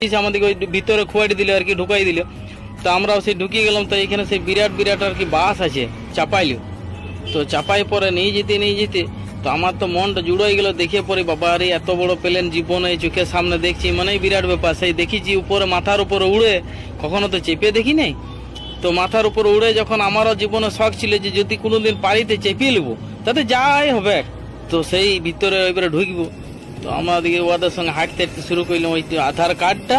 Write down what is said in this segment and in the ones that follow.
আমাদেরকে ওই ভিতরে খোয়াড়ি দিল আর কি, ঢুকাই দিল। তো আমরাও সেই ঢুকিয়ে গেলাম। তো এখানে সেই বিরাট বিরাট আর কি বাস আছে, চাপাইল। তো চাপাই পরে নিয়ে যেতে তো আমার তো মনটা জুড়াই গেল দেখে পরে, বাবা আরে এত বড় প্লেন জীবনে চোখের সামনে দেখছি, মানে বিরাট ব্যাপার। সেই দেখেছি উপরে, মাথার উপরে উড়ে, কখনো তো চেপে দেখি নাই। তো মাথার উপরে উড়ে যখন, আমারও জীবনে শখ ছিল যে যদি কোনোদিন পারিতে চেপিয়ে নেবো, তাতে যাই হবে। তো সেই ভিতরে এবারে ঢুকবো। তো আমাদেরকে ওদের সঙ্গে হাঁটতে হাঁটতে শুরু করলাম। ওই আধার কার্ডটা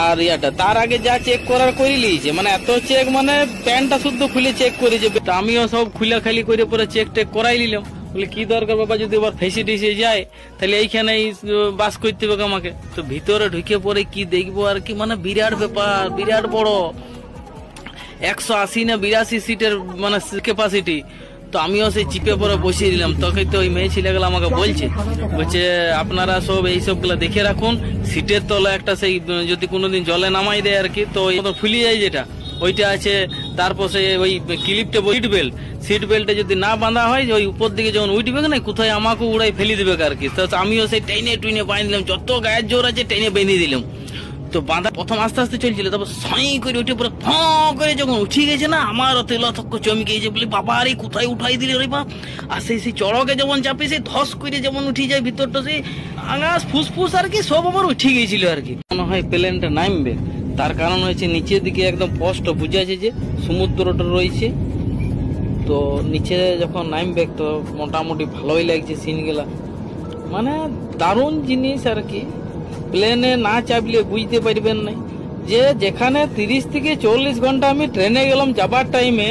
আর ইয়াটা, তার আগে যা চেক করার করে লিয়েছে, মানে এত চেক, মানে প্যান্টটা শুদ্ধ খুলে চেক করেছে। আমিও সব খুলে খালি করে পরে চেক টেক করাই নিলাম। বলে কি দরকার বাবা, যদি আবার ফেসে টেসে যায় তাহলে এইখানেই বাস করতে হবে আমাকে। তো ভিতরে ঢুকে পরে কি দেখবো আর কি, মানে বিরাট ব্যাপার, বিরাট বড়, 180 না 82 সিটের মানে ক্যাপাসিটি। তো আমিও সেই চিপে পরে বসিয়ে দিলাম। তখন তো ওই মেয়ে ছেলেগুলো আমাকে বলছে আপনারা সব এইসব গুলা দেখে রাখুন, সিটের তলে একটা সেই যদি কোনোদিন জলে নামাই দেয় আর কি, তো ওই ফুলে যায় যেটা, ওইটা আছে। তারপর সে ওই ক্লিপটা সিট বেল্টে যদি না বাঁধা হয়, ওই উপর দিকে যখন উঠবে না, কোথায় আমাকে উড়াই ফেলে দেবে আর কি। তো আমিও সেই টেনে টুইনে বাঁধে দিলাম, যত গায়ের জোর আছে টেনে বেঁধে দিলাম। তো বাঁধা প্রথম আস্তে আস্তে চলছিল, তারপর সাই করে উঠে পরে ফ করে যখন উঠে গেছে না, আমারও তেলথক্ক চমকে গেছে। বলি বাবা আরে কোথায় উঠাই দিলে রে বাপ। আর সেই চড়কে যেমন চাপে, সেই ধস করে যেমন উঠে যায় ভিতরটা, সেই আঙাস ফুসফুস আর কি সব আমার উঠে গেছিল আর কি। মনে হয় প্লেনটা নামবে, তার কারণ হয়েছে নিচের দিকে একদম স্পষ্ট বুঝা যাচ্ছে যে সমুদ্রটা রয়েছে। তো নিচে যখন নামবে তো মোটামুটি ভালোই লাগছে সিনগুলা, মানে দারুণ জিনিস আর কি। প্লেনে না চাপলে বুঝতে পারবেন না যে যেখানে 30 থেকে 40 ঘন্টা আমি ট্রেনে গেলাম যাবার টাইমে,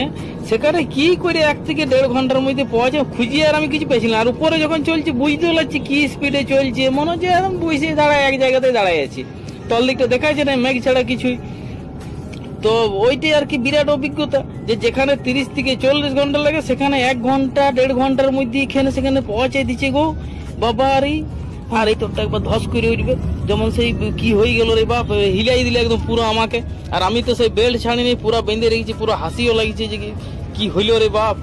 সেখানে কি করে 1 থেকে 1.5 ঘন্টার মধ্যে পৌঁছে খুঁজিয়ে আর আমি কিছু পেয়েছিলাম। আর উপরে যখন চলছে বুঝতে পারছি কি স্পিডে চলছে, মনে হচ্ছে একদম বসে দাঁড়ায় এক জায়গাতে দাঁড়ায় আছি, তল দিকটা দেখা যাচ্ছে না মেঘ ছাড়া কিছুই। তো ওইটাই আর কি বিরাট অভিজ্ঞতা, যে যেখানে 30 থেকে 40 ঘন্টা লাগে, সেখানে 1 ঘন্টা 1.5 ঘন্টার মধ্যে এখানে সেখানে পৌঁছে দিচ্ছে গো বাবা। আর এই তোরটা একবার ধস করে উঠবে, যেমন সেই কি হয়ে গেল রে বাপ, হিলাই দিলে একদম পুরো আমাকে। আর আমি তো সেই বেল্ট ছাড়িনি, পুরো বেঁধে রেখেছি, পুরো হাসিও লাগছে যে কি হইল রে বাপ।